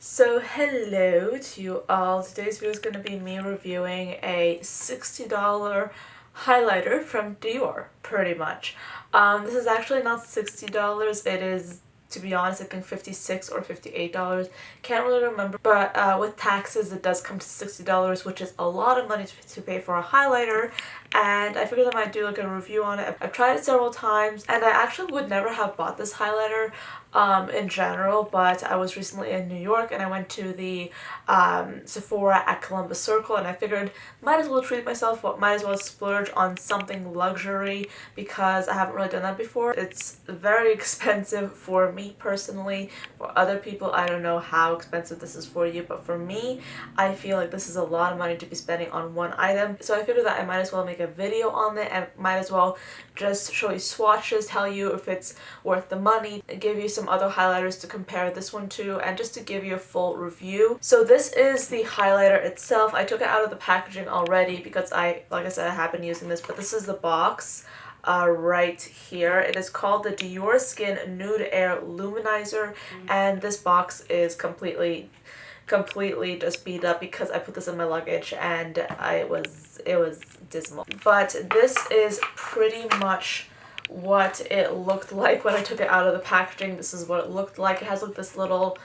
So hello to you all. Today's video is going to be me reviewing a $60 highlighter from Dior, pretty much. This is actually not $60. It is, to be honest, I think $56 or $58. Can't really remember, but with taxes it does come to $60, which is a lot of money to pay for a highlighter, and I figured I might do like a review on it. I've tried it several times, and I actually would never have bought this highlighter in general, but I was recently in New York and I went to the Sephora at Columbus Circle, and I figured might as well treat myself, might as well splurge on something luxury because I haven't really done that before. It's very expensive for me personally. For other people, I don't know how expensive this is for you, but for me, I feel like this is a lot of money to be spending on one item. So I figured that I might as well make a video on it and might as well just show you swatches, tell you if it's worth the money, give you some other highlighters to compare this one to, and just to give you a full review. So this is the highlighter itself. I took it out of the packaging already because like I said, I have been using this, but this is the box right here. It is called the Dior Skin Nude Air Luminizer, and this box is completely just beat up because I put this in my luggage and it was dismal. But this is pretty much what it looked like when I took it out of the packaging. This is what it looked like. It has like this little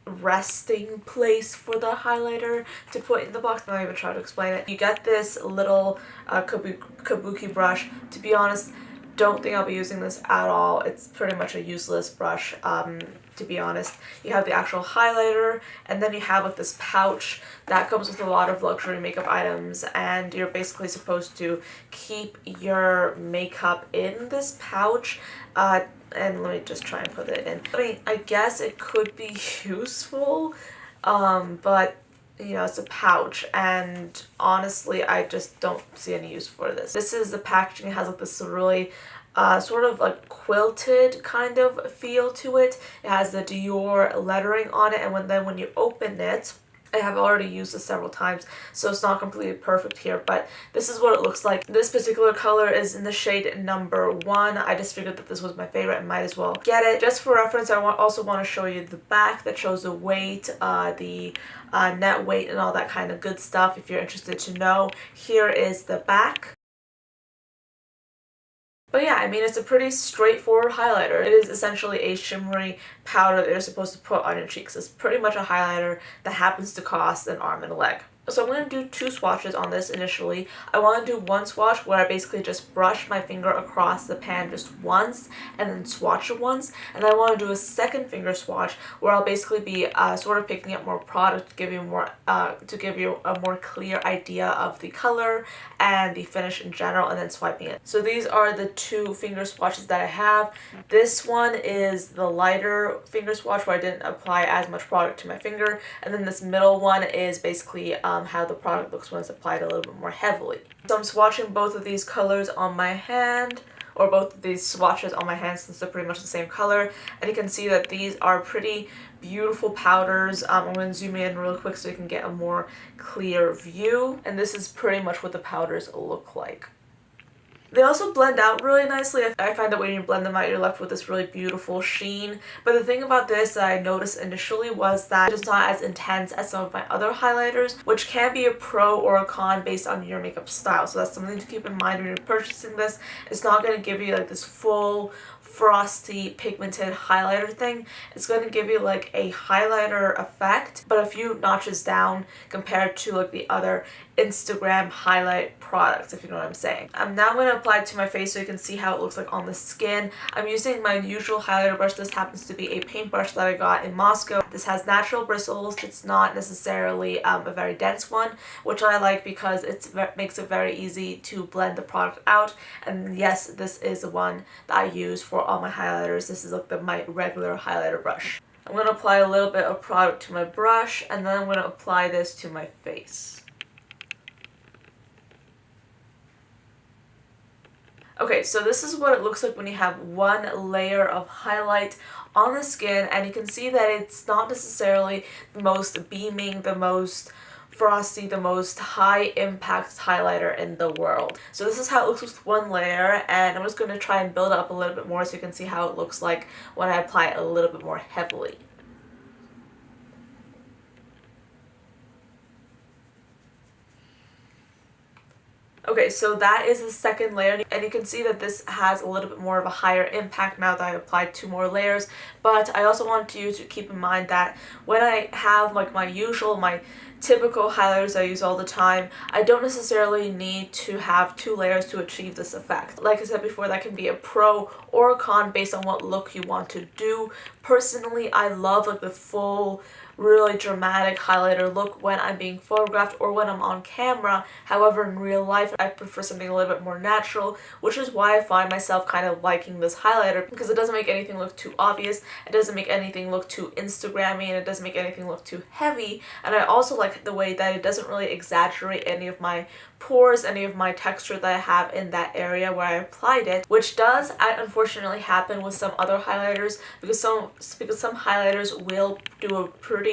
resting place for the highlighter to put in the box. I'm not even trying to explain it. You get this little kabuki brush. To be honest, don't think I'll be using this at all. It's pretty much a useless brush, to be honest. You have the actual highlighter, and then you have like this pouch that comes with a lot of luxury makeup items, and you're basically supposed to keep your makeup in this pouch. And let me just try and put it in. I mean, I guess it could be useful, but you know, it's a pouch, and honestly I just don't see any use for this. This is the packaging. It has like this really sort of like quilted kind of feel to it. It has the Dior lettering on it, and when you open it, I have already used this several times, so it's not completely perfect here, but this is what it looks like. This particular color is in the shade number 1. I just figured that this was my favorite and might as well get it. Just for reference, I also want to show you the back that shows the weight, the net weight, and all that kind of good stuff if you're interested to know. Here is the back. But yeah, I mean, it's a pretty straightforward highlighter. It is essentially a shimmery powder that you're supposed to put on your cheeks. It's pretty much a highlighter that happens to cost an arm and a leg. So I'm going to do 2 swatches on this initially. I want to do one swatch where I basically just brush my finger across the pan just once and then swatch it once. And I want to do a second finger swatch where I'll basically be sort of picking up more product to give you a more clear idea of the color and the finish in general, and then swiping it. So these are the 2 finger swatches that I have. This one is the lighter finger swatch where I didn't apply as much product to my finger, and then this middle one is basically how the product looks when it's applied a little bit more heavily. So I'm swatching both of these colors on my hand, or both of these swatches on my hand since they're pretty much the same color, and you can see that these are pretty beautiful powders. I'm going to zoom in real quick so you can get a more clear view, and this is pretty much what the powders look like. They also blend out really nicely. I find that when you blend them out, you're left with this really beautiful sheen. But the thing about this that I noticed initially was that it's not as intense as some of my other highlighters, which can be a pro or a con based on your makeup style. So that's something to keep in mind when you're purchasing this. It's not going to give you like this full frosty pigmented highlighter thing. It's going to give you like a highlighter effect, but a few notches down compared to like the other Instagram highlight products, if you know what I'm saying. I'm now going to apply it to my face so you can see how it looks like on the skin. I'm using my usual highlighter brush. This happens to be a paint brush that I got in Moscow. This has natural bristles. It's not necessarily a very dense one, which I like because it makes it very easy to blend the product out. And yes, this is the one that I use for all my highlighters. This is like my regular highlighter brush. I'm going to apply a little bit of product to my brush, and then I'm going to apply this to my face. Okay, so this is what it looks like when you have one layer of highlight on the skin, and you can see that it's not necessarily the most beaming, the most frosty, the most high impact highlighter in the world. So this is how it looks with one layer, and I'm just going to try and build it up a little bit more so you can see how it looks like when I apply it a little bit more heavily. Okay, so that is the second layer, and you can see that this has a little bit more of a higher impact now that I applied 2 more layers, but I also want you to keep in mind that when I have like my typical highlighters I use all the time, I don't necessarily need to have 2 layers to achieve this effect. Like I said before, that can be a pro or a con based on what look you want to do. Personally, I love like the full really dramatic highlighter look when I'm being photographed or when I'm on camera. However, in real life, I prefer something a little bit more natural, which is why I find myself kind of liking this highlighter, because it doesn't make anything look too obvious, it doesn't make anything look too Instagrammy, and it doesn't make anything look too heavy. And I also like the way that it doesn't really exaggerate any of my pores, any of my texture that I have in that area where I applied it, which does unfortunately happen with some other highlighters, because some highlighters will do a pretty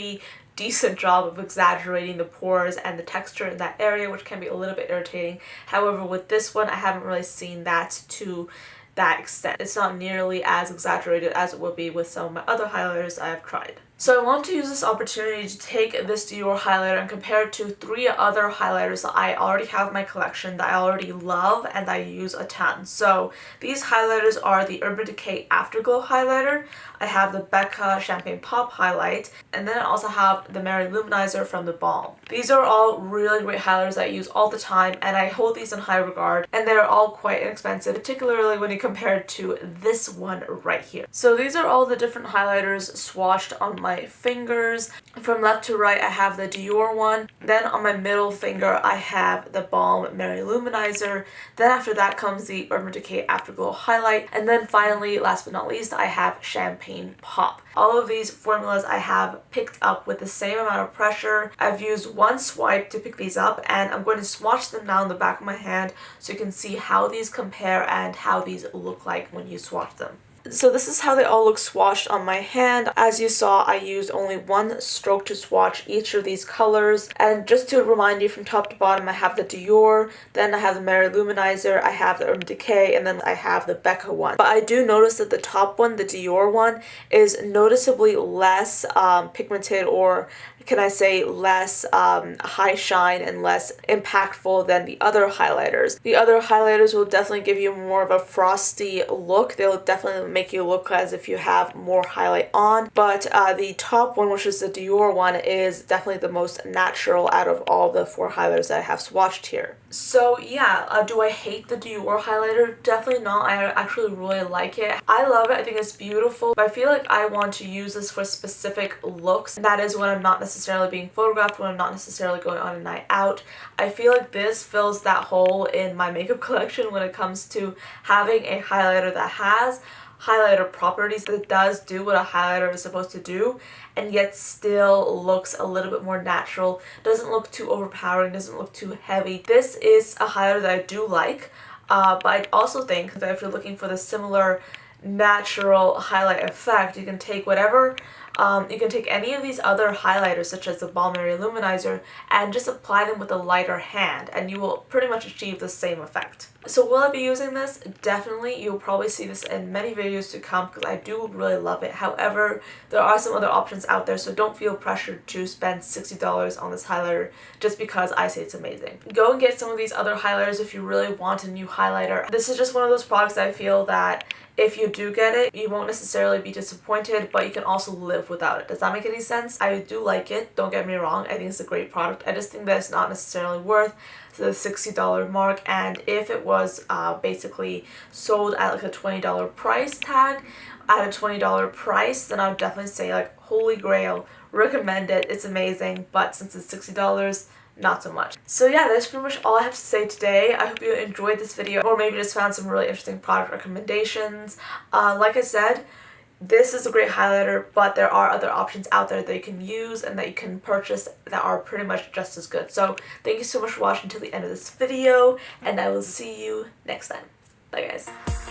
decent job of exaggerating the pores and the texture in that area, which can be a little bit irritating. However, with this one, I haven't really seen that to that extent. It's not nearly as exaggerated as it would be with some of my other highlighters I have tried. So I want to use this opportunity to take this Dior highlighter and compare it to 3 other highlighters that I already have in my collection that I already love and I use a ton. So these highlighters are the Urban Decay Afterglow highlighter, I have the Becca Champagne Pop highlight, and then I also have the Mary Luminizer from the Balm. These are all really great highlighters that I use all the time, and I hold these in high regard, and they're all quite inexpensive, particularly when you compare it to this one right here. So these are all the different highlighters swatched on my fingers. From left to right, I have the Dior one. Then on my middle finger, I have the Balm Mary Luminizer. Then after that comes the Urban Decay Afterglow highlight. And then finally, last but not least, I have Champagne Pop. All of these formulas I have picked up with the same amount of pressure. I've used one swipe to pick these up, and I'm going to swatch them now in the back of my hand so you can see how these compare and how these look like when you swatch them. So this is how they all look swatched on my hand. As you saw, I used only one stroke to swatch each of these colors. And just to remind you, from top to bottom, I have the Dior, then I have the Mary Luminizer, I have the Urban Decay, and then I have the Becca one. But I do notice that the top one, the Dior one, is noticeably less pigmented, or can I say less high shine and less impactful than the other highlighters. The other highlighters will definitely give you more of a frosty look. They'll definitely make you look as if you have more highlight on. But the top one, which is the Dior one, is definitely the most natural out of all the 4 highlighters that I have swatched here. So yeah, do I hate the Dior highlighter? Definitely not. I actually really like it. I love it. I think it's beautiful. But I feel like I want to use this for specific looks. And that is when I'm not necessarily being photographed, when I'm not necessarily going on a night out. I feel like this fills that hole in my makeup collection when it comes to having a highlighter that has highlighter properties, that does do what a highlighter is supposed to do, and yet still looks a little bit more natural, doesn't look too overpowering, doesn't look too heavy. This is a highlighter that I do like, but I also think that if you're looking for the similar natural highlight effect, you can take whatever you can take any of these other highlighters, such as the Balm Mary Luminizer, and just apply them with a lighter hand, and you will pretty much achieve the same effect. So will I be using this? Definitely. You'll probably see this in many videos to come because I do really love it. However, there are some other options out there, so don't feel pressured to spend $60 on this highlighter just because I say it's amazing. Go and get some of these other highlighters if you really want a new highlighter. This is just one of those products that I feel that if you do get it, you won't necessarily be disappointed, but you can also live without it. Does that make any sense? I do like it, don't get me wrong. I think it's a great product. I just think that it's not necessarily worth the $60 mark, and if it was basically sold at like a $20 price tag, at a $20 price, then I would definitely say like holy grail, recommend it, it's amazing, but since it's $60, not so much. So yeah, that's pretty much all I have to say today. I hope you enjoyed this video, or maybe just found some really interesting product recommendations. Like I said, this is a great highlighter, but there are other options out there that you can use and that you can purchase that are pretty much just as good. So thank you so much for watching till the end of this video, and I will see you next time. Bye guys.